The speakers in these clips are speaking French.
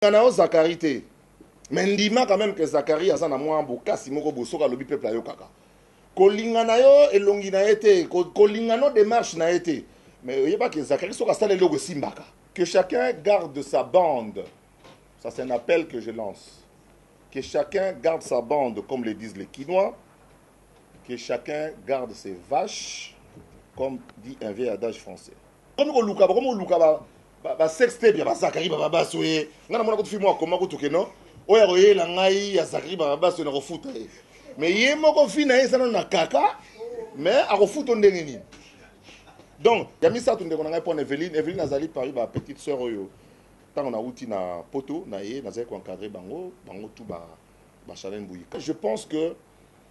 Nao Zakari te. Mais ndima quand même que Zakari a na mwa bokasi moko bosoka lobi peuple ayo kaka. Kolingana yo elongi na été, kolingano démarche na été. Mais il y a pas que Zakari soka sale logo simbaka. Que chacun garde sa bande. Ça c'est un appel que je lance. Que chacun garde sa bande comme le disent les Quinois. Que chacun garde ses vaches comme dit un vieil adage français. Comme on luka ba sexte bien ba Zakari ba basoye. Ngana mona ko fi mo akoma ko tukeno. Oya roye la ngai ya Zakari ba baso na refuta. Mais yé moko fi na yesana na kaka mais a refuta ndenge nini. Donc, il y a mis ça tout le monde pour Evelyne. Evelyne Azali Paris, ma petite sœur, tant on a outil na poto, na yé, na zéro encadré bango tout ba challenge bouilli. Je pense que,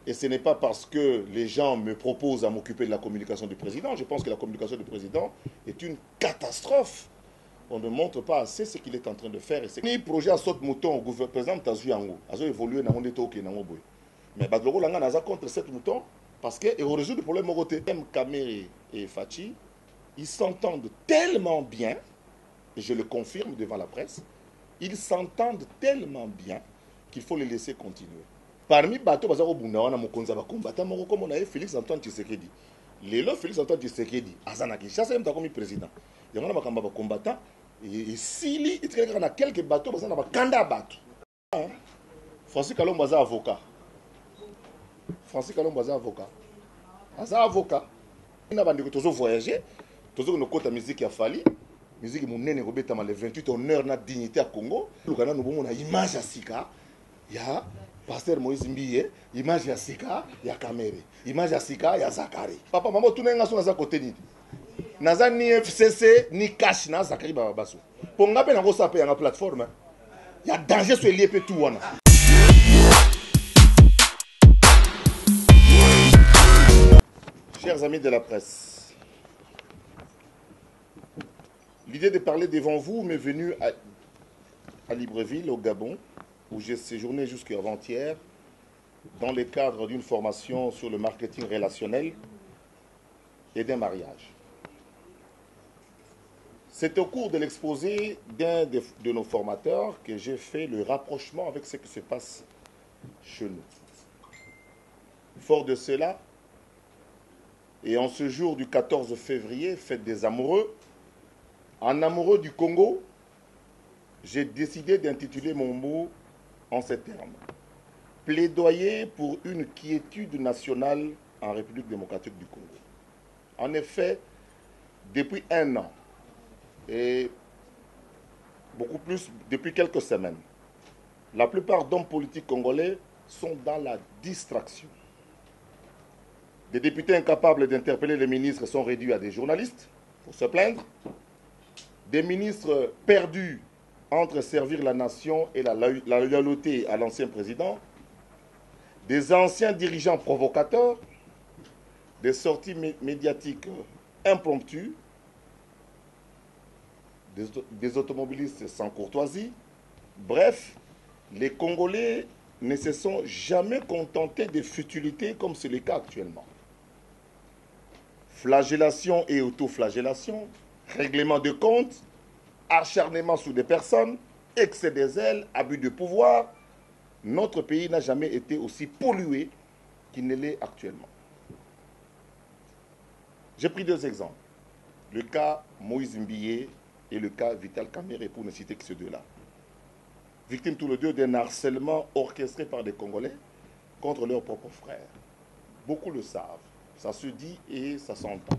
et ce n'est pas parce que les gens me proposent à m'occuper de la communication du président, je pense que la communication du président est une catastrophe. On ne montre pas assez ce qu'il est en train de faire. Et projet à saute mouton au gouvernement, par exemple, t'as vu en haut, a évolué dans mon état ok dans mon boy. Mais Badlogo Langa n'a contre 7 moutons parce que on résout le problème au côté. Kamere et Fachi, ils s'entendent tellement bien, et je le confirme devant la presse, ils s'entendent tellement bien qu'il faut les laisser continuer. Parmi Bato Bazaro Bunda, on a mon combattant, comme on a eu Félix Antoine Tshisekedi. Lélo Félix Antoine Tshisekedi, Azanaki, ça c'est même comme président. Il y a un combattant, et s'il y a quelques bateaux, il y a un kanda bateau. Francis Kalom Baza avocat. Francis Kalom Baza avocat. Baza avocat. Il y a un voyager. Tous nos côtes à musique a fallu, musique mon nene robeta mal le 28 honneur na dignité à Congo. Le Ghana nous avons une image à Sika, il y a pasteur Moïse Mbiye, image à Sika, il y a Kamere, image à Sika, il y a Zakari. Papa maman tout n'est pas sur la côté ni. Naza ni FCC ni cash na Zakari bababaso. Pour ngape na rosa pe na plateforme. Il y a danger sur lié tout wana. Chers amis de la presse, l'idée de parler devant vous m'est venue à Libreville, au Gabon, où j'ai séjourné jusqu'avant-hier dans le cadre d'une formation sur le marketing relationnel et d'un mariage. C'est au cours de l'exposé d'un de nos formateurs que j'ai fait le rapprochement avec ce qui se passe chez nous. Fort de cela, et en ce jour du 14 février, fête des amoureux, en amoureux du Congo, j'ai décidé d'intituler mon mot en ces termes. Plaidoyer pour une quiétude nationale en République démocratique du Congo. En effet, depuis un an, et beaucoup plus depuis quelques semaines, la plupart d'hommes politiques congolais sont dans la distraction. Des députés incapables d'interpeller les ministres sont réduits à des journalistes pour se plaindre. Des ministres perdus entre servir la nation et la loyauté à l'ancien président, des anciens dirigeants provocateurs, des sorties médiatiques impromptues, des automobilistes sans courtoisie. Bref, les Congolais ne se sont jamais contentés de futilités comme c'est le cas actuellement. Flagellation et autoflagellation, règlement de compte, acharnement sur des personnes, excès des ailes, abus de pouvoir. Notre pays n'a jamais été aussi pollué qu'il ne l'est actuellement. J'ai pris deux exemples. Le cas Moïse Mbiye et le cas Vital Kamere, pour ne citer que ces deux-là. Victimes tous les deux d'un harcèlement orchestré par des Congolais contre leurs propres frères. Beaucoup le savent. Ça se dit et ça s'entend.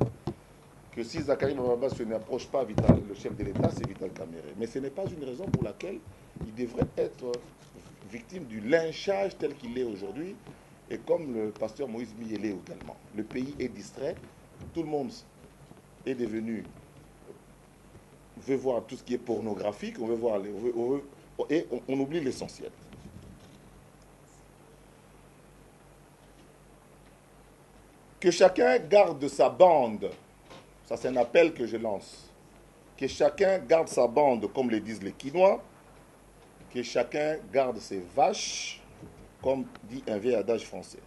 Que si Zakari Bababa ne n'approche pas Vital, le chef de l'État, c'est Vital Kamere. Mais ce n'est pas une raison pour laquelle il devrait être victime du lynchage tel qu'il est aujourd'hui, et comme le pasteur Moïse Mbiye l'est également. Le pays est distrait, tout le monde est devenu, veut voir tout ce qui est pornographique, on veut voir, et on oublie l'essentiel. Que chacun garde sa bande. Ça, c'est un appel que je lance. Que chacun garde sa bande, comme le disent les Quinois. Que chacun garde ses vaches, comme dit un vieil adage français.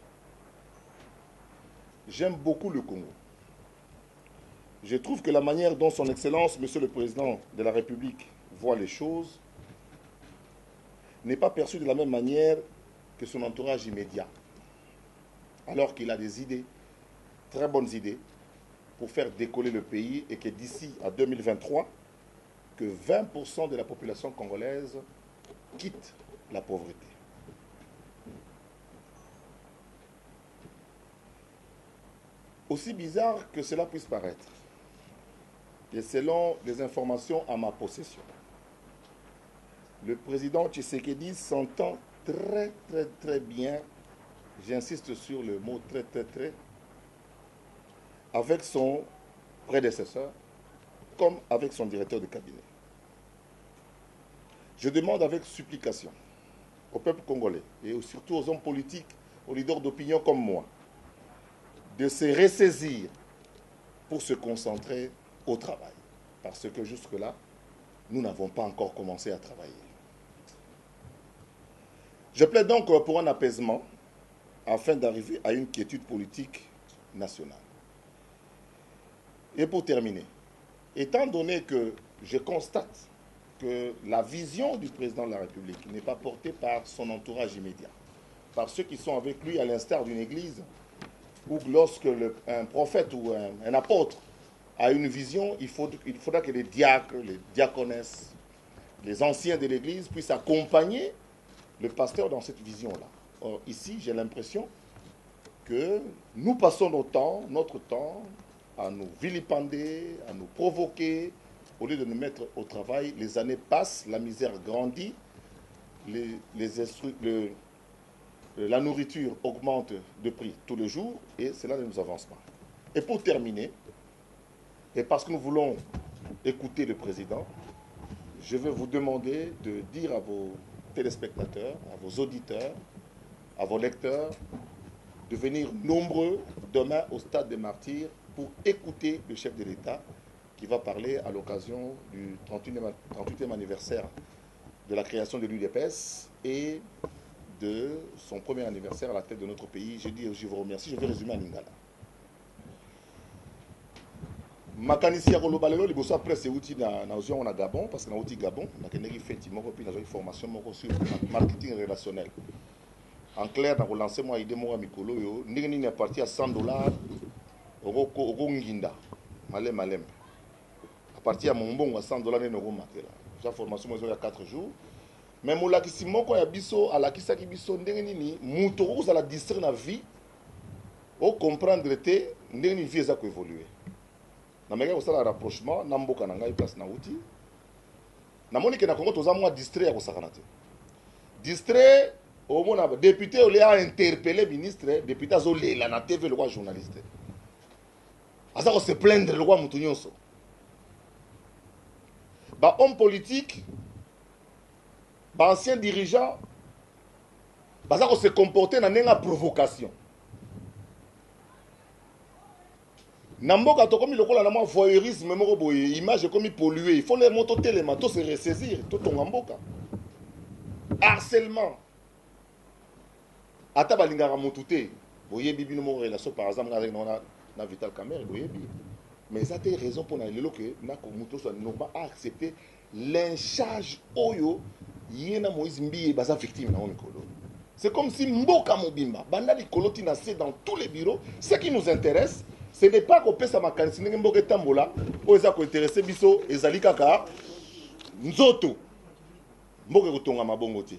J'aime beaucoup le Congo. Je trouve que la manière dont son Excellence, Monsieur le Président de la République, voit les choses n'est pas perçu de la même manière que son entourage immédiat. Alors qu'il a des idées, très bonnes idées, pour faire décoller le pays et que d'ici à 2023, que 20% de la population congolaise quitte la pauvreté. Aussi bizarre que cela puisse paraître, et selon les informations à ma possession, le président Tshisekedi s'entend très bien, j'insiste sur le mot très, avec son prédécesseur, comme avec son directeur de cabinet. Je demande avec supplication au peuple congolais et surtout aux hommes politiques, aux leaders d'opinion comme moi, de se ressaisir pour se concentrer au travail. Parce que jusque-là, nous n'avons pas encore commencé à travailler. Je plaide donc pour un apaisement afin d'arriver à une quiétude politique nationale. Et pour terminer, étant donné que je constate que la vision du président de la République n'est pas portée par son entourage immédiat, par ceux qui sont avec lui à l'instar d'une église, où lorsque un prophète ou un apôtre a une vision, il faudra que les diacres, les diaconesses, les anciens de l'église puissent accompagner le pasteur dans cette vision-là. Or, ici, j'ai l'impression que nous passons notre temps à nous vilipender, à nous provoquer, au lieu de nous mettre au travail. Les années passent, la misère grandit, la nourriture augmente de prix tous les jours et cela ne nous avance pas. Et pour terminer, et parce que nous voulons écouter le président, je vais vous demander de dire à vos téléspectateurs, à vos auditeurs, à vos lecteurs, de venir nombreux demain au Stade des Martyrs pour écouter le chef de l'État qui va parler à l'occasion du 38e anniversaire de la création de l'UDPS et de son premier anniversaire à la tête de notre pays. Je vous remercie. Je vais résumer en lingala. Makanisi ya koloba lelo liboso après c'est outil na ozio na Gabon parce que na outil Gabon na keneki feti moko puis na zo formation moko sur marketing relationnel. En clair na relancer moi idée moko mikolo yo ndenge nini à partir à $100 oko nginda malem à partir à mon bon à $100 ne oko matela. Ja formation moi ya 4 jours. Mais molakisi moko ya biso alakisaki biso ndenge nini muto ko la distraire na vie au comprendre te ndenge nini vie za ko évoluer. Na meka ko sala rapprochement na mboka na ngai place na uti. Na moni ke na Congo toza mwa distrait ya ko sakana te. Distrait au mona député o le a interpellé ministre, député azo lela na TV le roi journaliste. Asa ko se plaindre le roi mutu nyonso. Ba homme politique ba ancien dirigeant baza ko se comporter na nenga provocation. Namboka to komi lokola na mwa voyeurisme moko boye image komi polluée, il faut les moto téléma to se ressaisir to tonga mboka. Harcèlement. Ata balingaka mutu te. Boye bibi no mo relation par exemple avec na Vital Kamerhe boye bi. Mais ça te raison pour na lelo que na ko mutu so no pas accepter lynchage oyo yena Moïse Mbiye baza victime na mikolo. C'est comme si mboka mobimba banda likolo tina c'est dans tous les bureaux. Ce qui nous intéresse, ce n'est pas qu'on peut sa makanisi ndenge mboka tambola o eza ko intéresser biso ezali kaka nzoto mboka kotonga mabongo te.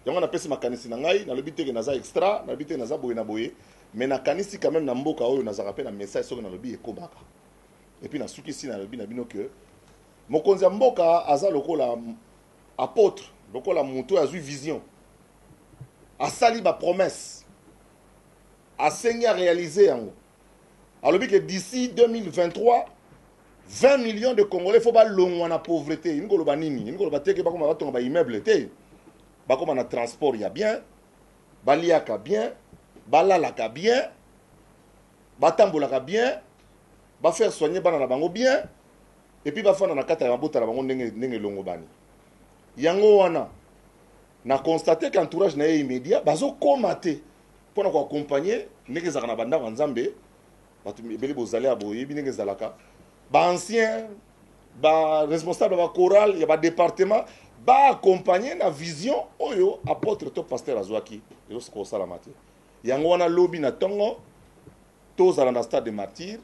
Yango na pesi makanisi na ngai na lobi teke naza extra na lobi teke naza boye na boye mais na kanisi quand même na mboka oyo naza rappel na message soki na lobi ekobaka. Et puis na suki si na lobi na bino que mokonzi ya mboka aza lokola apôtre lokola muto azui vision asali ba promesse asengi a réaliser yango. Alors que d'ici 2023 20 millions de Congolais faut pas longwa na pauvreté. Ni koloba nini? Ni koloba teke ba koma batonga ba immeuble te. Ba koma na transport ya bien, baliaka bien, balalaka bien, batambolaka bien, ba faire soigner bana na bango bien et puis ba fana na kata ya mabota na bango ndenge longo bani. Yango wana na constater qu'entourage na immédiat bazo komate pour na ko accompagner ndenge za na banda wa Nzambe. Batu beli bozali aboye binenge zalaka ba ancien ba responsable ba choral ya ba département ba accompagner na vision oyo apôtre to pasteur azwaki ezosiko osalama te yango wana lobi na ntongo tozala na stade de martyr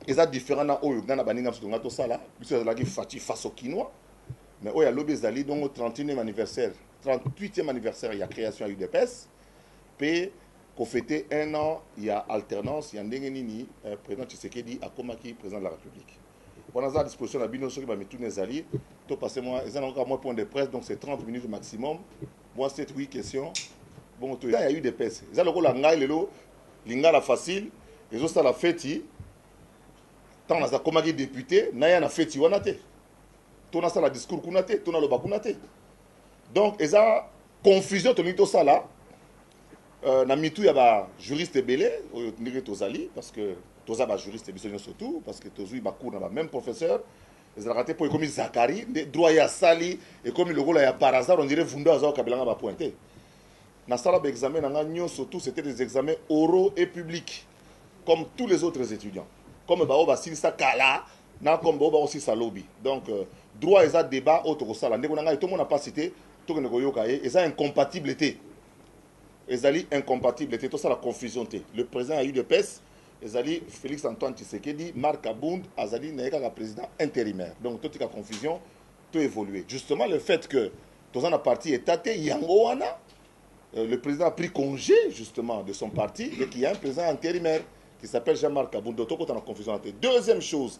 eza différent na oyo nga na baninga mosusu nga tosala biso ezalaki fati face au kinois mais oyo alobi ezali donc 38e anniversaire 38e anniversaire ya création ya UDPS mpe kofete 1 an ya alternance ya ndenge nini président Tshisekedi akomaki président de la République wana aza à disposition na bino soki bamituna ezali to passe moi eza nango moi point de presse donc c'est 30 minutes maximum moi 7-8 questions bon to ya UDPS eza lokola ngai lelo lingala facile ezosala feti tant naza komaki député na ya na feti wana te to nasala discours kuna te to naloba kuna te donc eza confusion tolingi tosala na mitu ya ba juriste ebele oyo ndenge tozali parce que toza ba juriste biso nyonso surtout parce que tozwi bacours na ba même professeur ezalaka te mpo ekomi Zakari nde droit ya sali ekomi lokola ya par hasard on dirait vundo aza okabelanga bapointe nasala baexamen na nga nyonso tout c'était des examens oraux et publics comme tous les autres étudiants comme bao basilisa kala na comme bao baosilisa lobi donc droit eza débat oyo tokosala ndeko na ngai tomona pas cité tokende koyoka ye eza incompatible te ezali incompatible te tosala confusion te le président ya UDPS ezali Félix Antoine Tshisekedi Marc Abound azali na kaka président intérimaire donc totika confusion to évoluer justement le fait que toza na parti étaté yango wana le président a pris congé justement de son parti et qu'il y a un président intérimaire qui s'appelle Jean-Marc Abound donc tokota na confusion te deuxième chose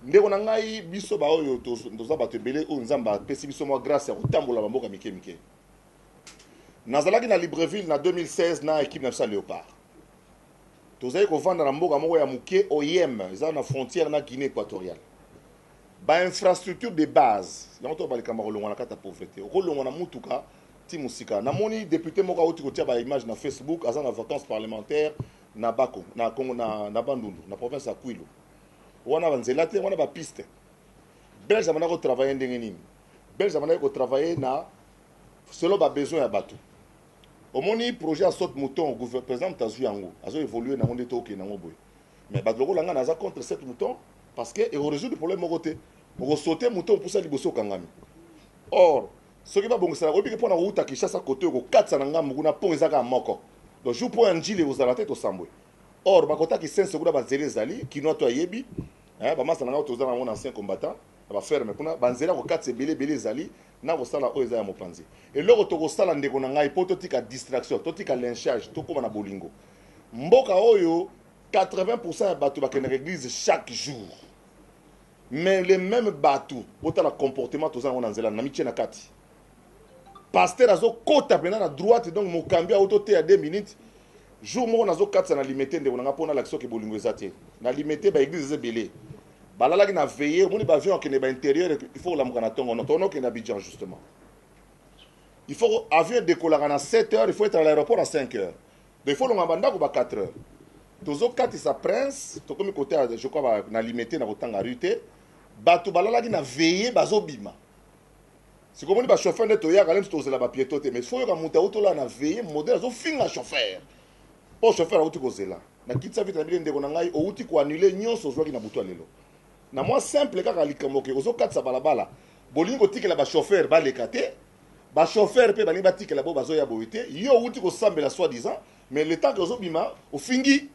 ndeko na ngai biso ba oyo toza bato ebele oyo nzamba apesi biso mwa grâce ya kotambola bamboka mike mike nazalaki na Libreville na 2016 na équipe nationale Léopard tozali kovanda na mboka moko ya muke oyem eza na frontière na Guinée équatoriale ba infrastructure de base yango to balikamba kolongwa na kata pauvreté okolongwa na mutuka ti musika namoni député moko auti kotia ba image na Facebook aza na vacances parlementaires na Bako na Congo na Bandundu na province ya Kwilu wana banzela te wana ba piste belge amana ko travailler ndenge nini belge amana ko travailler na selon ba besoin ya bato omoni projet à saute mouton au gouvernement président tazu yango azo évoluer na monde to ke na ngoboy mais ba loko langa naza contre cette mouton parce que et résoudre le problème mokoté pour sauter mouton pour ça liboso kangami or ce qui va bon ça obi ke pona ruta ki chassa côté ko katsa na ngambu na pont ezaka moko donc jou point njile vous à la tête au sambwe or ba kota ki 5 secondes ba zele zali ki no to ayebi ba masa na to za na mon ancien combattant ba ferme kuna banzela ko katse belé zali na kosala oyo eza ya mopanzi eloko tokosala ndeko na ngai po totika distraction totika lynchage tokoma na bolingo mboka oyo 80% ya bato bakende na église chaque jour mais les mêmes bato otala comportement toza na nzela na mitie na kati pasteur azokota pena na droite donc mokambi auto te ya 2 minutes jour moko nazokatisa na limité ndeko na nga mpona l'action ke bolingo eza te na limité ba église eza ebele balalaki na veiller omoni bavion akende ba intérieur il faut olamuka na ntongo notono okende Abidjan justement il faut avion décollera na 7 heures il faut être à l'aéroport à 5 heures donc il faut longa bandako ba 4 heures tozokatisa prince tokomi côté je crois na limité na kotanga rue te bato balalaki na veiller bazobima sikomoni ba chauffeur nde toyaka lemi tozela ba piéton te mais faut yoka moto autola na veiller modèle azofinga chauffeur po chauffeur auti kozela na kitisa vite na bile ndeko na ngai outi ko annuler nyonso ozwaki na butu lelo na moi simple kaka likambo ke ozokatisa balabala bolingi kotikela ba chauffeur baleka te ba chauffeur pe balingi batikela bo bazoya boye te yo outi kosambela soi disant mais le temps que ozobima ofingi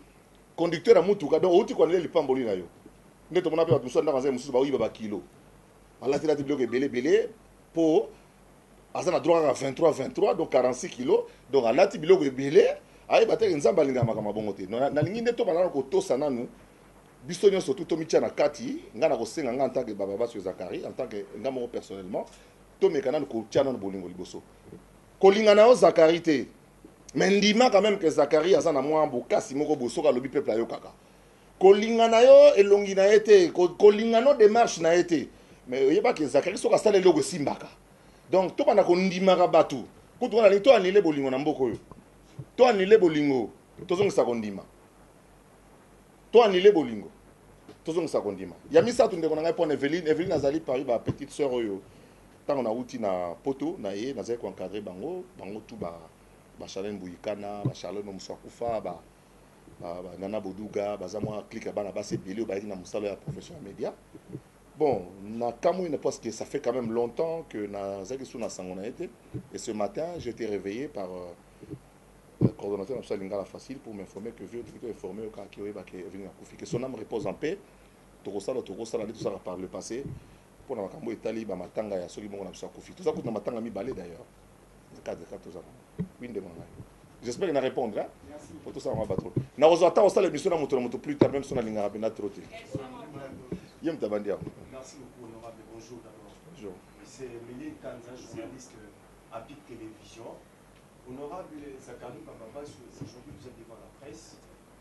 conducteur ya mutuka donc outi ko annuler lipamboli na yo nde tomona pe bato mosusu ndaka nzai mosusu baoyiba bakilo balatilati biloko ebele po aza na droit kaka 23 donc 46 kilos donc alati biloko ebele ayeba te nzambe alingaka makambo bongo te nalingi nde to banana kotosa nanu biso nyonso tu tomitia na kati nga na kosenga nga en tant que baba baso Zakari en tant que nga moko personnellement tomeka nanu kotia nanu bolingo liboso kolinga na yo Zakari te mais ndima quand même que Zakari aza na mwa bokasi moko bosoka alobi peuple ayokaka kolinga na yo elongi na ye te kolinga no démarche na ye te mais oyeba ke Zakari soki asala eloko esimbaka donc tobanda kondimaka bato kutu wana lingi to anile bolingo na mboka oyo to anile bolingo tozongisa kondima to anile bolingo tozongisa kondima ya misato ndeko na ngai mpona Evelyne azali pari ba petite sœur oyo ntango nauti na poto na ye nazali koencadre bango tu ba Charlène Bouyikana ba Charlène mosu akufa ba Nana Boduga baza mwa clique ya bana basi ebele oyo bayaki na mosala ya profession ya média Bon, parce que ça fait quand même longtemps que Nazaki Souna Sangona été. Et ce matin, j'ai été réveillé par le coordonnateur de Lingala Facile pour m'informer que Vieux est informé au cas qui est venu à Koufi. Que son âme repose en paix. Tout ça par le passé. Pour la Makambo Italie, Matanga et Soli Bon à Koufi. Tout ça pour Matanga mi balé d'ailleurs. J'espère qu'il va répondre. Hein? Pour tout ça, on va battre. Nous avons aussi l'émission de moto plus tard, même si on a l'ingara bien troté. Merci beaucoup, honorable. Bonjour d'abord. Bonjour. C'est Méline Kanza, journaliste à PIC Télévision. Honorable Zakari Pambaba, aujourd'hui vous êtes devant la presse.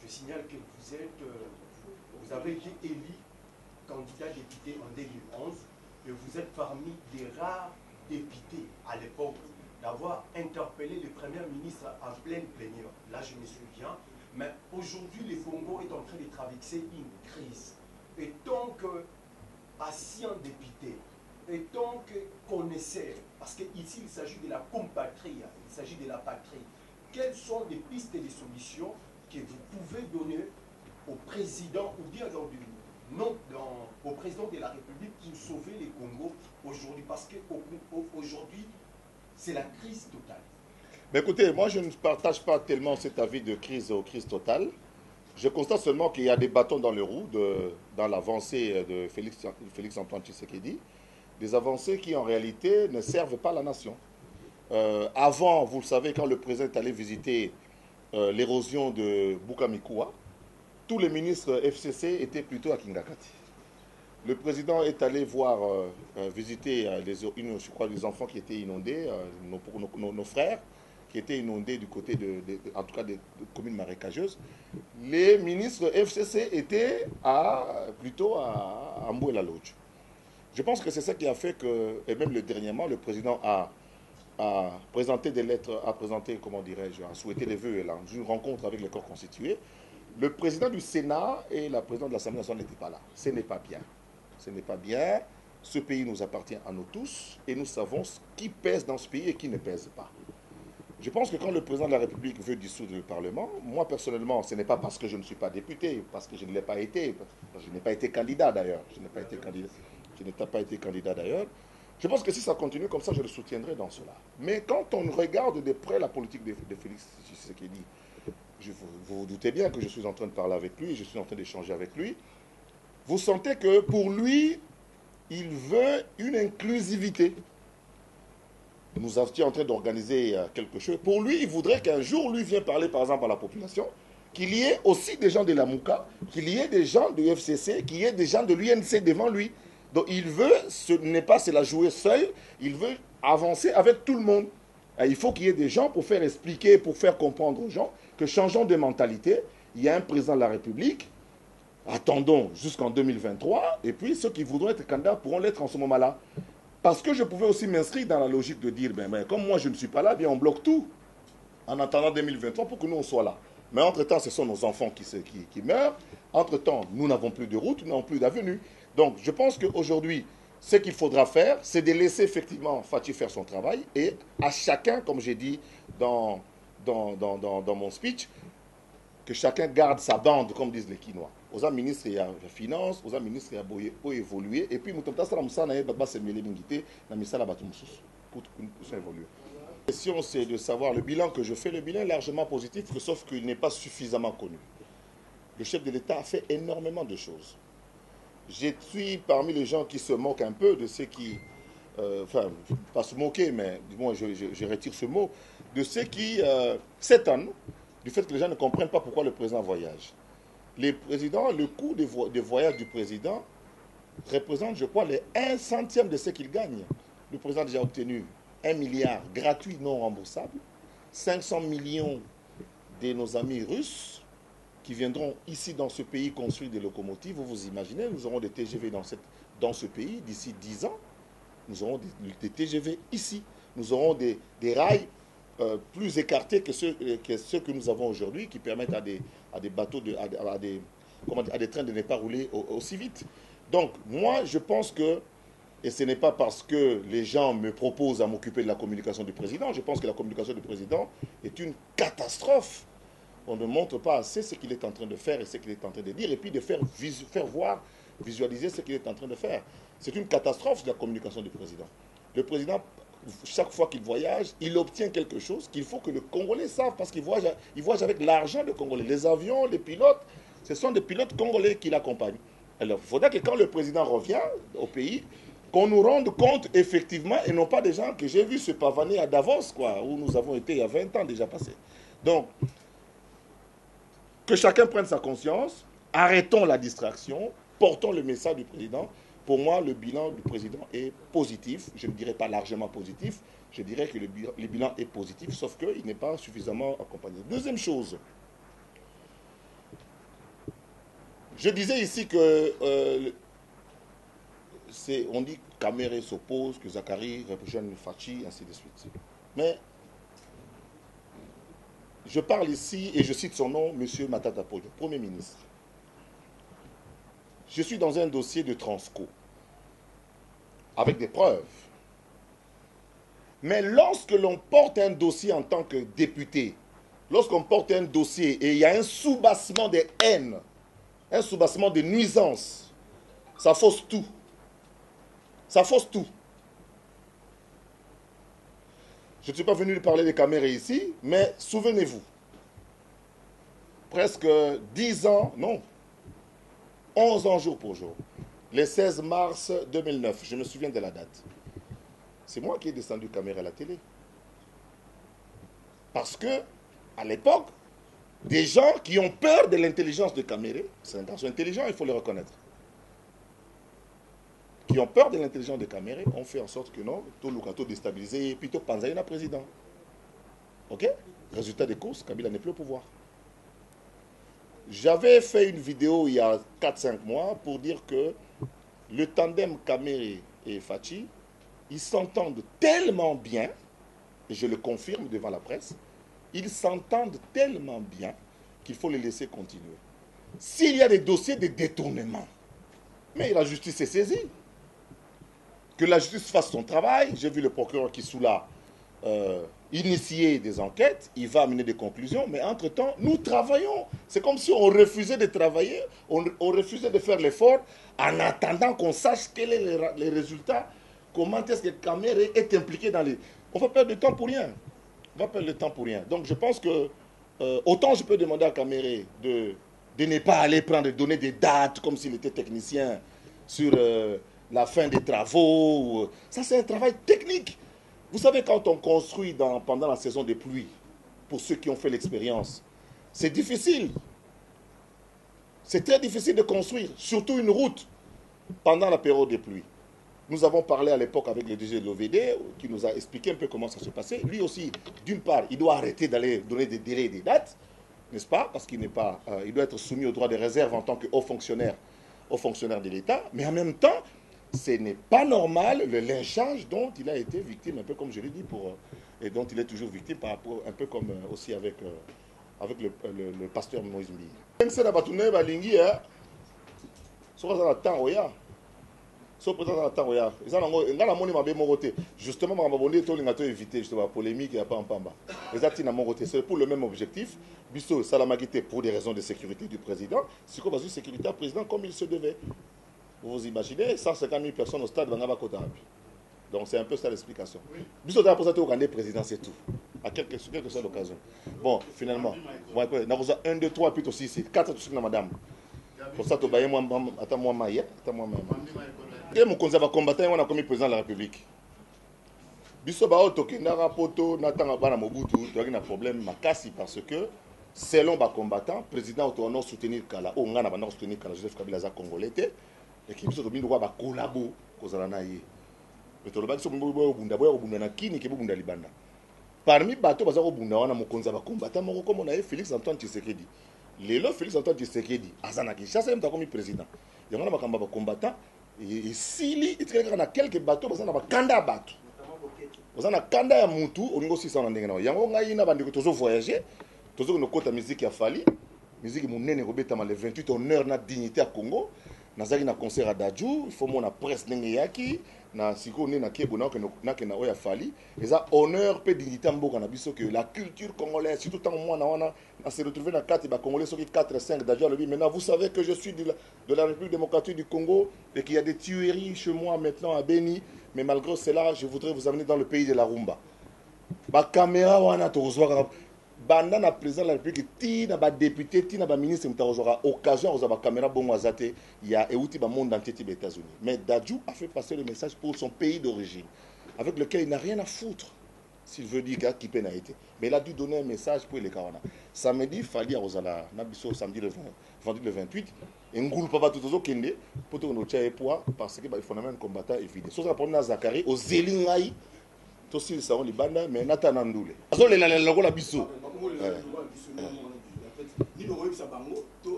Je signale que vous avez été élu candidat député en 2011 et vous êtes parmi des rares députés à l'époque d'avoir interpellé le Premier ministre en pleine plénière. Là, je me souviens. Mais aujourd'hui, le Congo est en train de traverser une crise. Et tant qu'ancien député, et tant que connaisseur, parce qu'ici il s'agit de la compatrie, il s'agit de la patrie, quelles sont les pistes et les solutions que vous pouvez donner au président, ou bien au président de la République pour sauver le Congo aujourd'hui? Parce qu'aujourd'hui, c'est la crise totale. Mais écoutez, moi je ne partage pas tellement cet avis de crise totale. Je constate seulement qu'il y a des bâtons dans les roues dans l'avancée de Félix-Antoine Tshisekedi, des avancées qui en réalité ne servent pas la nation. Avant, vous le savez, quand le président est allé visiter l'érosion de Bukamikoua, tous les ministres FCC étaient plutôt à Kingakati. Le président est allé visiter je crois, les enfants qui étaient inondés, nos frères, qui étaient inondés du côté en tout cas des communes marécageuses. Les ministres FCC étaient plutôt à Mboué-la-Lodge. Je pense que c'est ça qui a fait que, et même dernièrement, le président a présenté des lettres, comment dirais-je, a souhaité des vœux là, une rencontre avec les corps constitués. Le président du Sénat et la présidente de l'Assemblée nationale n'étaient pas là. Ce n'est pas bien. Ce n'est pas bien. Ce pays nous appartient à nous tous et nous savons ce qui pèse dans ce pays et qui ne pèse pas. Je pense que quand le président de la République veut dissoudre le Parlement, moi personnellement, ce n'est pas parce que je ne suis pas député, parce que je ne l'ai pas été, je n'ai pas été candidat d'ailleurs. Je n'ai pas été candidat d'ailleurs. Je pense que si ça continue comme ça, je le soutiendrai dans cela. Mais quand on regarde de près la politique de Félix Tshisekedi, vous vous doutez bien que je suis en train de parler avec lui, je suis en train d'échanger avec lui. Vous sentez que pour lui, il veut une inclusivité. Nous étions en train d'organiser quelque chose. Pour lui, il voudrait qu'un jour, lui vienne parler par exemple à la population, qu'il y ait aussi des gens de la Mouka, qu'il y ait des gens du FCC, qu'il y ait des gens de l'UNC devant lui. Donc il veut, ce n'est pas se la jouer seul, il veut avancer avec tout le monde. Et il faut qu'il y ait des gens pour faire expliquer, pour faire comprendre aux gens que changeons de mentalité. Il y a un président de la République, attendons jusqu'en 2023, et puis ceux qui voudront être candidats pourront l'être en ce moment-là. Parce que je pouvais aussi m'inscrire dans la logique de dire, comme moi je ne suis pas là, bien on bloque tout en attendant 2023 pour que nous on soit là. Mais entre-temps, ce sont nos enfants qui meurent. Entre-temps, nous n'avons plus de route, nous n'avons plus d'avenue. Donc je pense qu'aujourd'hui, ce qu'il faudra faire, c'est de laisser effectivement Fathi faire son travail et à chacun, comme j'ai dit dans mon speech, que chacun garde sa bande, comme disent les Quinois. Aux ministres, il y a la finance, aux ministres, il y a pour évoluer. Et puis, pour évoluer. La question, c'est de savoir le bilan que je fais. Le bilan est largement positif, sauf qu'il n'est pas suffisamment connu. Le chef de l'État a fait énormément de choses. Je suis parmi les gens qui se moquent un peu de ceux qui... enfin, pas se moquer, mais du moins, je retire ce mot, de ceux qui s'étonnent du fait que les gens ne comprennent pas pourquoi le président voyage. Le coût de voyage du président représente, je crois, les 1 centième de ce qu'il gagne. Le président a déjà obtenu 1 milliard gratuit, non remboursable, 500 millions de nos amis russes qui viendront ici dans ce pays construire des locomotives. Vous imaginez, nous aurons des TGV dans ce pays d'ici 10 ans. Nous aurons des TGV ici. Nous aurons des rails plus écartés que ceux que nous avons aujourd'hui, qui permettent à des bateaux, à des trains de ne pas rouler aussi vite. Donc, moi, je pense que, et ce n'est pas parce que les gens me proposent à m'occuper de la communication du président, je pense que la communication du président est une catastrophe. On ne montre pas assez ce qu'il est en train de faire et ce qu'il est en train de dire, et puis de faire visualiser ce qu'il est en train de faire. C'est une catastrophe de la communication du président. Le président, chaque fois qu'il voyage, il obtient quelque chose qu'il faut que le Congolais savent, parce qu'il voyage avec l'argent des Congolais. Les avions, les pilotes, ce sont des pilotes congolais qui l'accompagnent. Alors, il faudra que quand le président revient au pays, qu'on nous rende compte effectivement, et non pas des gens que j'ai vus se pavaner à Davos, quoi, où nous avons été il y a 20 ans déjà passé. Donc, que chacun prenne sa conscience, arrêtons la distraction, portons le message du président. Pour moi, le bilan du président est positif. Je ne dirais pas largement positif. Je dirais que le bilan est positif, sauf qu'il n'est pas suffisamment accompagné. Deuxième chose, je disais ici que on dit que Kamere s'oppose, que Zakari rejoigne Fachi, ainsi de suite. Mais je parle ici, et je cite son nom, M. Matata Ponyo, Premier ministre. Je suis dans un dossier de Transco, avec des preuves. Mais lorsque l'on porte un dossier en tant que député, lorsqu'on porte un dossier et il y a un soubassement de haine, un soubassement de nuisance, ça fausse tout. Ça fausse tout. Je ne suis pas venu lui parler des caméras ici, mais souvenez-vous, presque 10 ans, non, 11 ans jour pour jour, le 16 mars 2009, je me souviens de la date. C'est moi qui ai descendu caméra à la télé. Parce que, à l'époque, des gens qui ont peur de l'intelligence de Kamere, c'est un garçon intelligent, il faut le reconnaître, qui ont peur de l'intelligence de Kamere, ont fait en sorte que non, tout le monde déstabilisé, et puis tout Panzaïna président. Ok? Résultat des courses, Kabila n'est plus au pouvoir. J'avais fait une vidéo il y a 4-5 mois pour dire que le tandem Kamere et Fachi, ils s'entendent tellement bien, et je le confirme devant la presse, ils s'entendent tellement bien qu'il faut les laisser continuer. S'il y a des dossiers de détournement, mais la justice est saisie. Que la justice fasse son travail. J'ai vu le procureur qui Kissoula initier des enquêtes, il va amener des conclusions, mais entre-temps, nous travaillons. C'est comme si on refusait de travailler, on refusait de faire l'effort en attendant qu'on sache quels sont les résultats, comment est-ce que Kamere est impliqué dans les... On va perdre du temps pour rien. On va perdre le temps pour rien. Donc je pense que autant je peux demander à Kamere de ne pas aller donner des dates comme s'il était technicien sur la fin des travaux. Ça, c'est un travail technique. Vous savez, quand on construit pendant la saison des pluies, pour ceux qui ont fait l'expérience, c'est difficile. C'est très difficile de construire, surtout une route, pendant la période des pluies. Nous avons parlé à l'époque avec le DG de l'OVD, qui nous a expliqué un peu comment ça se passait. Lui aussi, d'une part, il doit arrêter d'aller donner des délais et des dates, n'est-ce pas? Parce qu'il n'est pas, il doit être soumis au droit de réserve en tant que haut fonctionnaire de l'État. Mais en même temps, ce n'est pas normal le lynchage dont il a été victime, un peu comme je l'ai dit, et dont il est toujours victime, par rapport, un peu comme aussi avec le pasteur Moïse Mbi. Justement, la polémique, il n'y a pas en pamba. C'est pour le même objectif. Bisso, Salamagité, pour des raisons de sécurité du président, c'est qu'on va dire sécurité du président comme il se devait. Vous imaginez, 150 000 personnes au stade, donc c'est un peu ça l'explication. Bisso, tu as posé au candidat président, c'est tout. À quelque soit l'occasion. Bon, finalement, on a 1, 2, 3, puis aussi, c'est 4 tout de madame. Pour ça, tu as moi, attends moi, et mon conseil va combattre, on a commis président de la République. Biso ba otoke na rapoto na tanga bana Mobutu, tu as un problème makasi parce que selon ba combattant, président autono soutenir Kala, o ngana ba soutenir Kala Joseph Kabila za congolais et qui biso to bindu ba collabo kozala na ye. Mais to loba so bunda na kini ke bunda libanda. Parmi bato baza ko bunda wana mokonza ba combattant moko comme na Félix Antoine Tshisekedi. Lelo Félix Antoine Tshisekedi azana ki chassa mta comme président. Yangana ba kamba ba combattant et s'il y a quelques bateaux, il y a kanda bateau. Il y a kanda ya mutu, on y a aussi ça en ndengana. Il y a un gars qui a toujours voyagé, toujours une côte musique à Fali, musique mon nene robeta mal le 28 honneur na dignité à Congo. nazaki na concert à Dadju, il faut mon presse nengeyaki na siko ne na kebona que na oya fali et ça honneur pe dignité mboka na biso que la culture congolaise surtout tant moi na se retrouver dans 4 ba congolais sur 4 5 Dadju le dit maintenant vous savez que je suis de la République démocratique du Congo et qu'il y a des tueries chez moi maintenant à Beni mais malgré cela je voudrais vous amener dans le pays de la rumba ba caméra wana to zwa banda na président de la République ti na ba député ti na ba ministre mutaozora occasion aux ba caméra bon wazate ya euti ba monde entier des États-Unis mais Dadju a fait passer le message pour son pays d'origine avec lequel il n'a rien à foutre s'il veut dire qui peine a été mais il a dû donner un message pour les Kawana samedi fali ozala na biso samedi le 20 vendredi le 28 et ngulu papa tout ozo kende pour to no tchae poids parce que ba phénomène combattant évident so ça problème na Zakari au zelingai aussi ça on libanda mais natana ndule azo le la lokola biso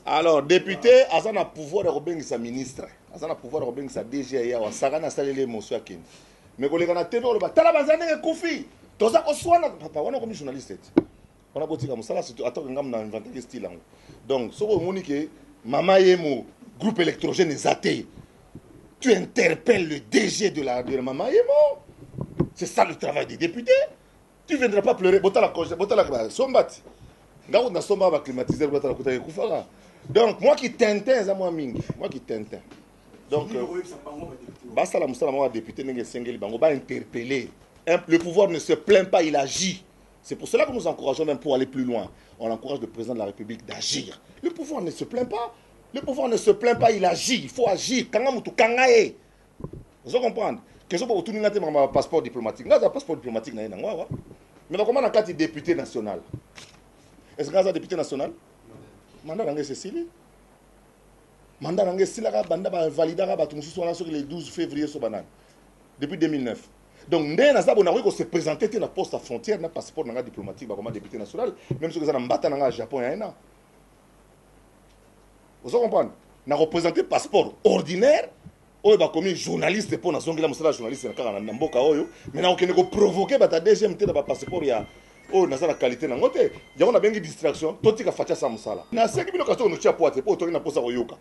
alors député azana pouvoir de robengisa ministre azana pouvoir de robengisa DG ya wa sakana salele moso akende mais koleka na tebe oloba tala banzane kufi toza oswana papa wana comme journaliste on a botika musala surtout attends ngam na inventer style ango donc soko moni ke mama yemo groupe électrogène zaté tu interpelles le DG de la Mama Yemo. C'est ça le travail des députés. Tu ne viendras pas pleurer. Sombati. Na somba va climatiser. Donc, moi qui tintin, ça moi mingi. Moi qui tintin. Donc, basta la moussa la député n'est pas interpeller. Le pouvoir ne se plaint pas, il agit. C'est pour cela que nous encourageons même pour aller plus loin. On encourage le président de la République d'agir. Le pouvoir ne se plaint pas. Le pouvoir ne se plaint pas, il agit. Il faut agir. Vous comprenez? Qu'est-ce que vous avez un passeport diplomatique? Vous avez un passeport diplomatique. Mais comment on a un député national? Est-ce que vous avez un député national? Mandat d'Angé Cécile. Mandat d'Angé Cécile a validé le 12 février depuis 2009. Donc, nous avons se présenter à la poste à frontière, un passeport diplomatique comme député national, même si vous avez un bâtiment au Japon, il y a un an. Vous comprenez? Nous avons représenté passeport ordinaire, nous avons commis journaliste pour nous avons journaliste mais nous avons provoqué la deuxième passeport. Oh, na la qualité na ngote. Ya on a bengi distraction, toti ka fatia sa musala. Na seki bino kato no chia poate, po toki na posa royoka.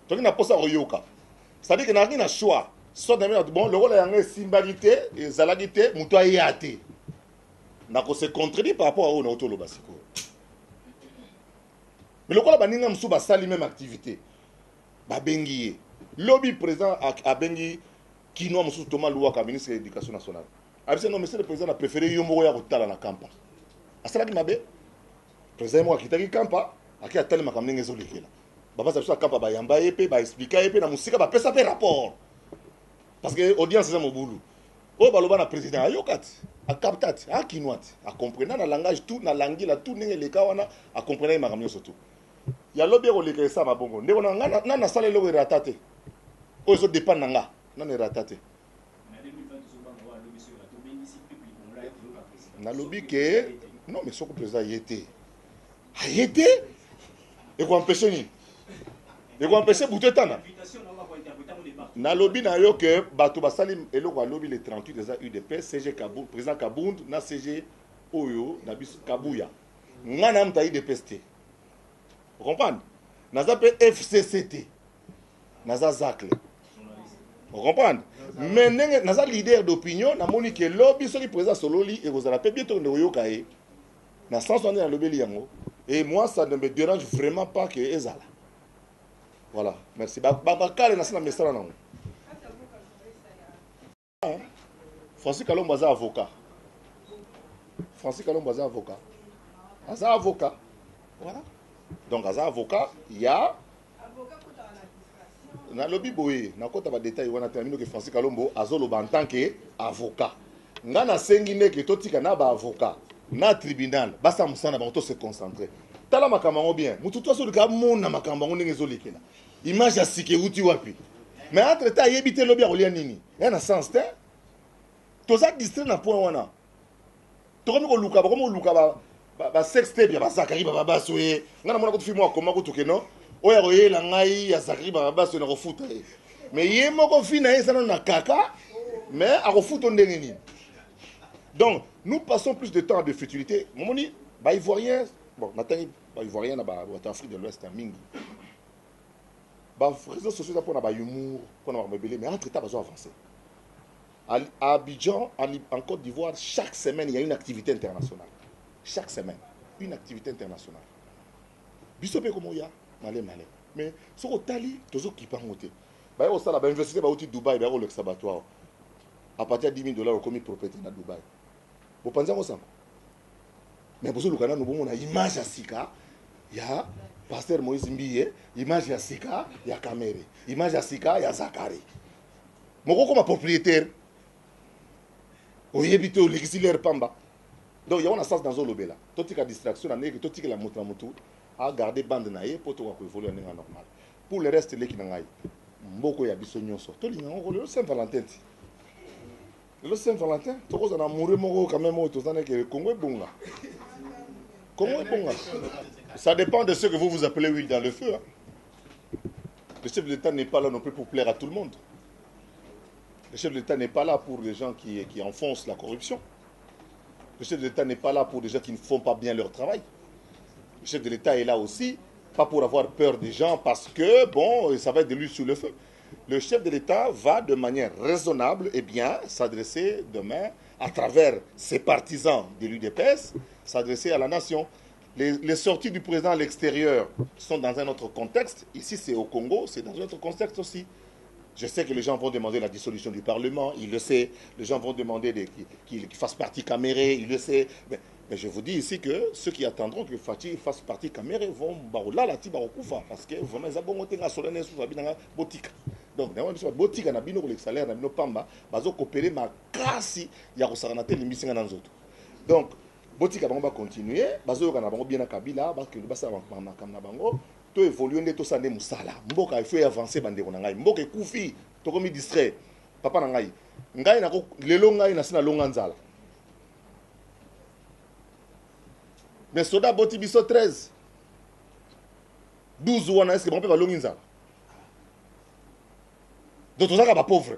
Toki na posa royoka. C'est-à-dire que na rien na choix. Soit na bon, le rôle ya simbalité et zalagité, muto ayate. Na ko se contredit par rapport à on auto lo basiko. Mais le rôle baninga msu ba sali même activité. Ba bengi. Lobby président a bengi kino msu Thomas Louaka ministre de l'éducation nationale. Non, monsieur le président a préféré Yomo ya kotala na kampa. Asala ki mabe. Président mo akitaki kampa, aki atali makamne ngezo lekela. Baba sa kampa ba yamba epe, ba expliquer epe na musika ba pesa pe rapport. Parce que audience za mobulu. O baloba na président ayokati, a captati, a kinwati, a comprendre na langage tout na langue la tout nenge leka wana, a comprendre makamne surtout. Ya lobi ko lekela sa mabongo. Ndeko na na sala lo ratate. O zo dépend nanga, na ne ratate. Na lobby que non mais ce que le président y était et qu'on empêche ni et qu'on empêche bouter tana na lobby na yo que bato basali eloko lobby les 38 des UDP CG Kabound président Kabound na CG Oyo na bis Kabuya ngana mta UDP ST vous comprenez na za pe FCCT na za Zacle vous comprenez? Mais nous avons leader d'opinion, nous avons dit que lobby qui présent Sololi et vous allez bientôt nous yokae. Nous sommes dans le lobby et moi ça ne me dérange vraiment pas que Ezala. Voilà, merci. Bakale na sana message na. Francis Kalomba est avocat. Francis Kalomba est avocat. Aza avocat. Voilà. Donc aza avocat, il y a na lobby boye na kota ba détail wana termino que Francis Kalombo azoloba en tant que avocat nga na sengi neke totika na ba avocat na tribunal basa musana ba to se concentrer tala makambo bien mutu to so ka mona makambo ndenge zolikela image ya sike uti wapi mais entre temps yebite lobby a nini na sens te to za distrait na point wana to komi ko luka ba komi luka ba sex tape ya ba Zakari ba basoye nga na mona ko fi mo akoma ko tukeno oya royela ngai ya Zakari babaso na kofuta mais ye moko fina esana na kaka mais a kofuta ndenge nini. Donc nous passons plus de temps de futilité momoni ba ivoirien bon, natangi ivoirien na Afrique de l'Ouest mingi. Bah, réseaux sociaux pour na humour, pour na rebelle, mais entre temps besoin avancer. À Abidjan, en Côte d'Ivoire, chaque semaine il y a une activité internationale. Chaque semaine, une activité internationale. Bisope comme ya, malé. Mais ce que tali, toujours qui part monter. Bah, au sein de l'université, bah, au Dubaï, bah, au Luxembourg. À partir de 10 000 $, comme propriété dans Dubaï. Vous pensez à ça? Mais pour ce que nous avons une image à Sika, il y a Pasteur Moïse Mbiye, image à Sika, il y a Kamere. Image à Sika, il y a Zakari. Moi, comme propriétaire, il y a l'exiliaire Pamba. Donc, il y a un sens dans le lobby là. Tout ce qui est distraction, tout ce qui est la moto, à garder bande naïe pour tout évoluer en normal. Pour le reste, les qui n'ont pas, beaucoup y a besoin de ça. Tout le monde, le Saint-Valentin. Le Saint-Valentin, tout le monde a mouru quand même au Congo est bon là. Congo est bon là. Ça dépend de ce que vous appelez huile dans le feu. Hein. Le chef de l'État n'est pas là non plus pour plaire à tout le monde. Le chef de l'État n'est pas là pour les gens qui enfoncent la corruption. Le chef de l'État n'est pas là pour des gens qui ne font pas bien leur travail. Le chef de l'État est là aussi, pas pour avoir peur des gens, parce que, bon, ça va être de l'huile sur le feu. Le chef de l'État va de manière raisonnable et bien s'adresser demain, à travers ses partisans de l'UDPS, s'adresser à la nation. Les sorties du président à l'extérieur sont dans un autre contexte. Ici, c'est au Congo, c'est dans un autre contexte aussi. Je sais que les gens vont demander la dissolution du Parlement, il le sait. Les gens vont demander qu'il fasse partie Caméré, il le sait. Mais je vous dis ici que ceux qui attendront que Fatih fasse partie Caméré vont baroula la tiba okufa parce que vraiment ils ont monté la solennité sur la boutique. Donc dans la boutique na bino le salaire na bino pamba bazo coopérer ma kasi ya kosaranate limisinga na nzoto. Donc boutique bango va continuer, bazo kana bango bien na Kabila parce que basa makamna bango to évoluer nde to sande musala. Mboka il faut avancer bande ko na ngai. Mboka ekufi to komi distrait. Papa na ngai. Ngai na ko lelo ngai na sina longa nzala. Mais soda boti biso 13. 12 wana est-ce que bon peut balongi nzala. Donc tout ça ka ba pauvre.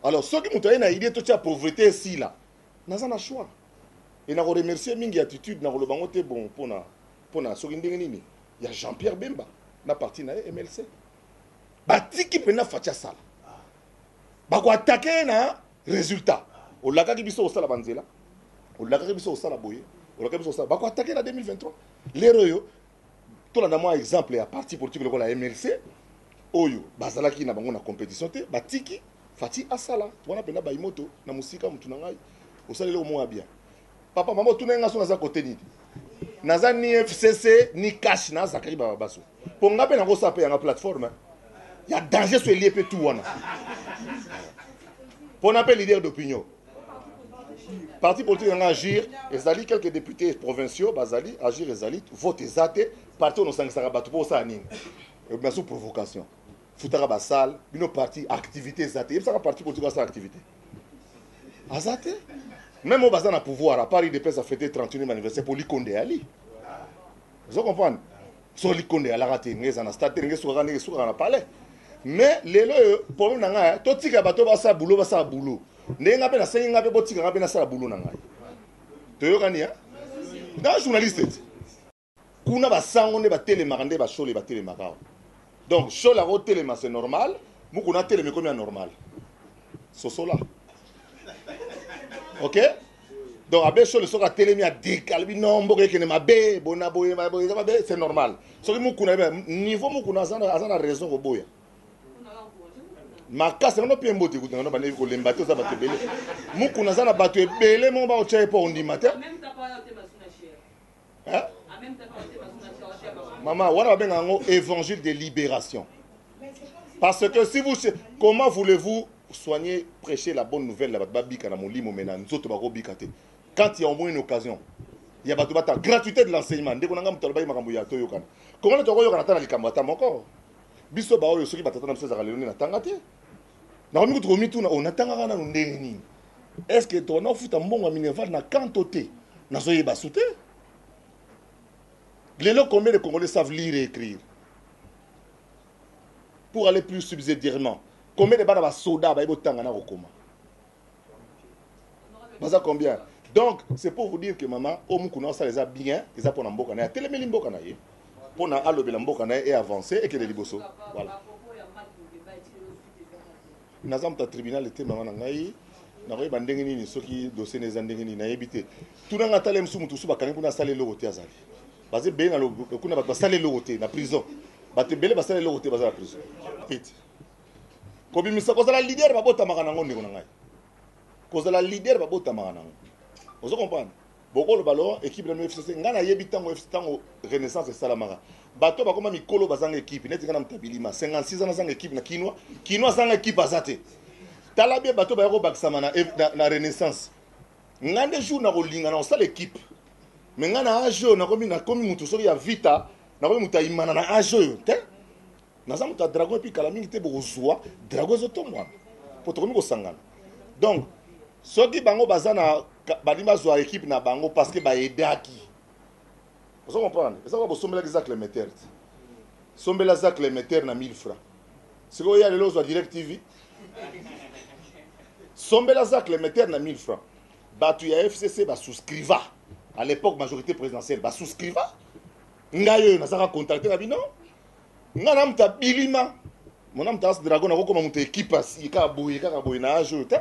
Alors ceux qui m'ont na idée to tia pauvreté ici là. Naza na choix. Et na remercier mingi attitude na lo bango te bon pona soki ndenge nini. Il y a Jean-Pierre Bemba na parti na MLC. Batiki pena fatia sala. Ba ko attaquer na résultat. O laka ki biso o sala banzela. On l'a réussi au Salaboye, on l'a réussi au Salaboye. On a attaqué en 2023. L'erreur, tout le monde exemple à parti politique de la MLC, Oyo, Bazalaki n'a pas de compétition, Batiki, Fati Asala, on a pena Baimoto, na musika mutunangai, au salé au moins bien. Papa, maman, tout le monde a côté ni. Naza ni FCC, ni cash, na Zakari Bababasso. Pour nga pe na ko sapé na plateforme, il y a danger sur l'IEP tout wana. Pour on appelle leader d'opinion. Parti politique en agir, ezali quelques députés provinciaux, bazali agir ezali vote ezate, parti on sangisa bato pour ça nini. Et bien sous provocation. Futara basal, bino parti activité ezate, et ça parti politique ça activité. Azate. Même au bazan à pouvoir à Paris des à fêter 31e anniversaire pour Likonde Ali. Vous comprenez? Sur Likonde ala raté ngeza na stade ngeza sur na palais. Mais les problème nanga to tika bato ba sa boulot. Nenga pe na senga pe botika ngape na sala boulot na ngai. Toyokani ya? Na journaliste. Kuna ba sango ne ba télémarande ba show le ba télémarao. Donc show la ro téléma c'est normal, mukuna télémé comme normal. Soso là. OK? Donc abe show le soka télémé a décalé non mboke ke ne mabe bona boye c'est normal. So mukuna niveau mukuna azana raison ko boya. Ma casse non bien mbote ku ngano bana ko lemba to za bato belé muku na za na bato ebele mo ba o tshai po ndi matin même ta pa te masuna cher hein même ta pa te masuna cher maman wana ba benga ngo évangile de libération parce que si vous comment voulez-vous soigner prêcher la bonne nouvelle la ba bika na molimo mena nzoto ba ko bika te quand il y a au moins une occasion il y a bato bata gratuité de l'enseignement ndeko nanga mutalo ba makambo ya to yokana comment to ko yokana ta na likambo ata moko biso ba oyo soki batata na biso za kalelo ni na tanga te. Na on attend na ndenge nini. Est-ce que ton ofuta mbongo minerval na kantoté na zoyeba souté? Lélo combien de Congolais savent lire et écrire? Pour aller plus subsidiairement, combien de bana ba soda ba ibotanga na kokoma? Baza combien? Donc, c'est pour vous dire que maman, au Moukounan, ça les a bien, ils ont pour Namboka, na téléméli Mboka na ye, pour na alobe Mboka na et avancer et que les liboso. Voilà. Nazam ta tribunal était maman nangai, na roye bandengeni ni soki dossier les andengeni na ebité. Tout na ngata lem sumu tusu bakani kuna sale logote azali. Basé be na lo kuna ba sale logote na prison. Bate bele ba sale logote baza la prison. Pete. Kobi misa ko la leader ba bota makana ngonde kuna ngai. Ko la leader ba bota makana. Vous comprenez? Beaucoup le ballon, équipe de l'UFCC, ngana yebi tango FC tango Renaissance et Salamara. Bato ba koma mikolo bazanga équipe, neti ngana mtabilima 56 ans zanga équipe na Kinwa, Kinwa zanga équipe azate. Talabé bato ba yako bakisama na Renaissance. Ngande jour na rolinga na osala équipe. Mais ngana ajo na komi mutu soki ya vita, na komi muta imana na ajo yo, te? Na za muta dragon puis kala mingi te bozwa, dragon zo tomwa. Poto komi ko sangana. Donc, soki bango bazana badima zo équipe na bango parce que ba edaki. Vous comprenez? Ça va sombela Isaac le meter. Sombela Isaac le meter na 1000 francs. C'est quoi y a le lozo direct TV? Sombela Isaac le meter na 1000 francs. Batu ya FCC ba souscriva. À l'époque majorité présidentielle ba souscriva. Ngayo na saka contacter na bino. Ngana mta bilima. Mon am tas dragon na ko comme mta équipe asi ka boye na ajo te.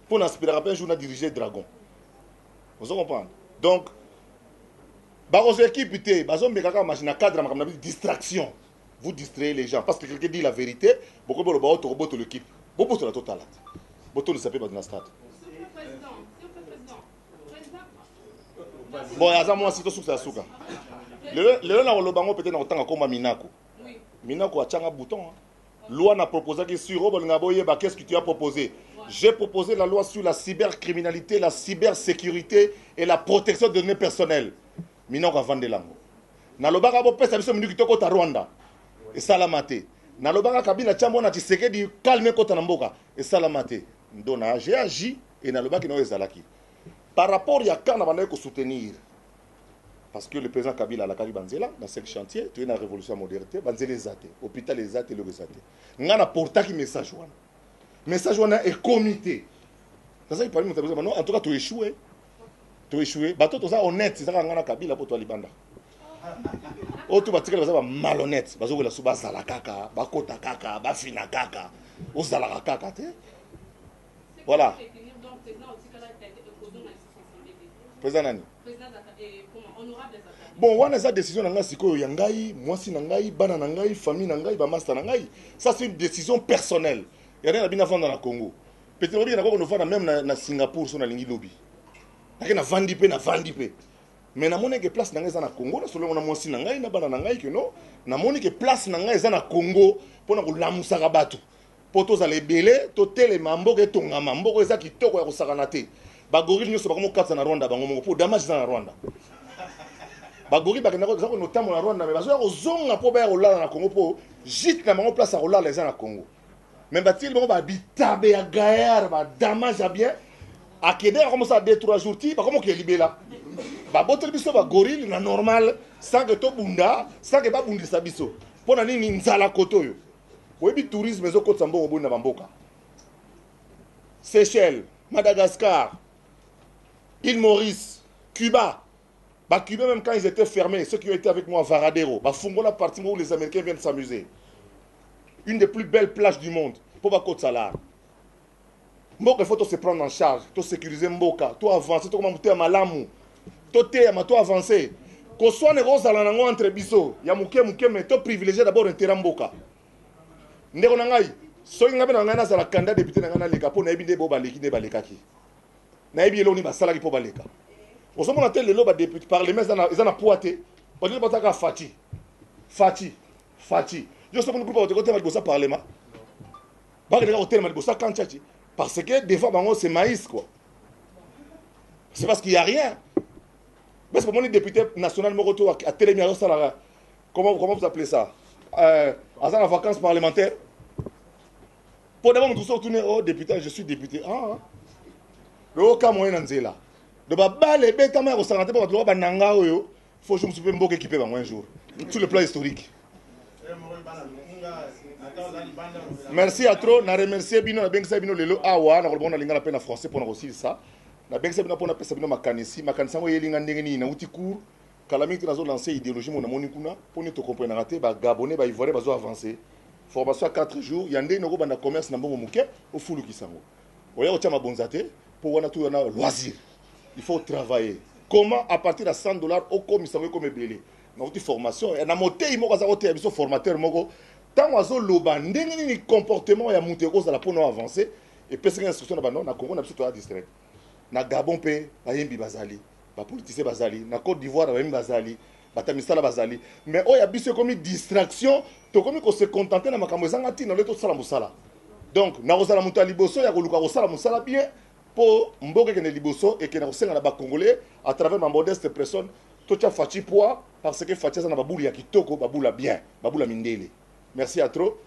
Pour n'aspirer à un jour à diriger Dragon. Vous comprenez? Donc, vos équipes, machine à cadre, distraction. Vous distrayez les gens. Parce que quelqu'un dit la vérité, beaucoup de l'équipe. Beaucoup de la totale. Beaucoup de s'appelle dans la stade. Bon, il y a moi, si tu as souka. Le là, on a peut-être autant comme Minako. Minako a un bouton. Loi n'a proposé que sur qu'est-ce que tu as proposé? J'ai proposé la loi sur la cybercriminalité, la cybersécurité et la protection des données personnelles. Minoko va vendre l'ango. Nalobaka bo pesa biso miniki toko ta Rwanda. Et salamate. Nalobaka kabila chambo na Tshisekedi calme kota na mboka. Et salamate. Ndona j'ai agi et nalobaki no ezalaki. Par rapport ya kana banaye ko soutenir. Parce que le président Kabila a la Kalibanzela, dans ce chantier, tu es dans la révolution modernité, Banzela Zate, hôpital Zate, le Zate. Nous avons porté un message. Le message est comité. En tout cas, tu as échoué. Tu as échoué. Tu es honnête, tu es Kabila pour toi, Libanda. Tu es malhonnête. Tu es Zala Kaka, Bakota Kaka, Bafina Kaka, Ozala Kaka. Voilà. Président Nani. Bon, on a cette décision dans la yangai, moi si nangai, bana nangai, famille nangai, ba master nangai. Ça c'est une décision personnelle. Il y a rien à bien avant dans le Congo. Peut-être qu'il y a encore une même na Singapour sur la ligne lobby. Il y a na vandipe. Mais na moni que place nangai dans le Congo, na solo na moi si nangai, na bana nangai que non. Na moni que place nangai dans le Congo pour na ko lamusa rabatu. Poto za lebele, to tele mambo ke tonga mambo eza kitoko ya ko sakanate. Ba gorille nyoso ba komo katsa na Rwanda bango mo pour damage dans la Rwanda. Bagori bakenda ko zako notamment na Rwanda mais bazo ko zonga po ba rolala na Congo po jit na bango place à rolala les na Congo. Mais batil bango ba bitabe ya gaillard ba damage à bien akede comme ça 2-3 jours ti ba comme que libela. Ba botel biso ba gorille na normal sans que to bunda, sans que ba bundisa biso. Pona nini nzala kotoyo. Webi tourisme zo ko tsambo bo na bamboka. Seychelles, Madagascar, Île Maurice, Cuba. Bah, Cuba, même quand ils étaient fermés, ceux qui ont été avec moi à Varadero, bah, Fungo, la partie où les Américains viennent s'amuser. Une des plus belles plages du monde. Pour la côte Salar. Mboka, il faut se prendre en charge, tout sécuriser Mboka, tout avancer, tout monter à Malamu, tout avancer. Qu'on soit les roses à l'anango entre biso, il y a mouké, mais tout privilégié d'abord un terrain Mboka. Ndeko nangai, so ngabe na ngana za la candidat député na ngana leka po na ebinde bo baleki ne balekaki. Na ebi eloni basalaki po baleka. Osomona tel lelo ba député parlement ezana poité. Ba dile bataka Fati. Je sais pas nous groupe côté ba bossa parlement. Ba ke hotel ma bossa kanchachi parce que des fois bango c'est maïs quoi. C'est parce qu'il y a rien. Mais c'est pour mon député national Moroto à Télémia Salara. Comment vous appelez ça? Azan en vacances parlementaires. Pour d'abord nous retourner au député, je suis député. Le haut cas moyen Nzela. De baba les bêtes mais au santé pour droit bananga yo. Faut que je me suis pas équipé un jour. Sur le plan historique. Merci à trop, na remercier bino na bengsa bino lelo awa na kolbona linga la peine français pour na aussi ça. na bengisa bino pona pesa bino makanisi ngo yelinga ndenge nini na uti cours kala mingi nazo lancer idéologie mon amoni kuna poni to comprendre raté ba gabonais ba ivoirien bazo avancer formation à 4 jours yande noko banda commerce na mbongo muke au fulu kisango oya otia mabonzate pour wana tout na loisir il faut travailler comment à partir de $100 au komisango comme belé na uti formation na motei moko za ote biso formateur moko tant azo loba ndenge nini comportement ya muteko za la pono avancer et pesa instruction na bano na Congo na biso to a district na Gabon pe bayembi bazali ba politicien bazali na Côte d'Ivoire bayembi bazali batamisala bazali mais oya biso comme distraction to comme ko se contenter na makambo ezanga tina leto sala musala donc na kozala mutu liboso ya koluka kosala musala bien po mboka ke ne liboso et que na kosenga na ba congolais à travers ma modeste personne to cha fachi poa parce que fachi ça na babulu ya kitoko babula bien babula mindele merci à trop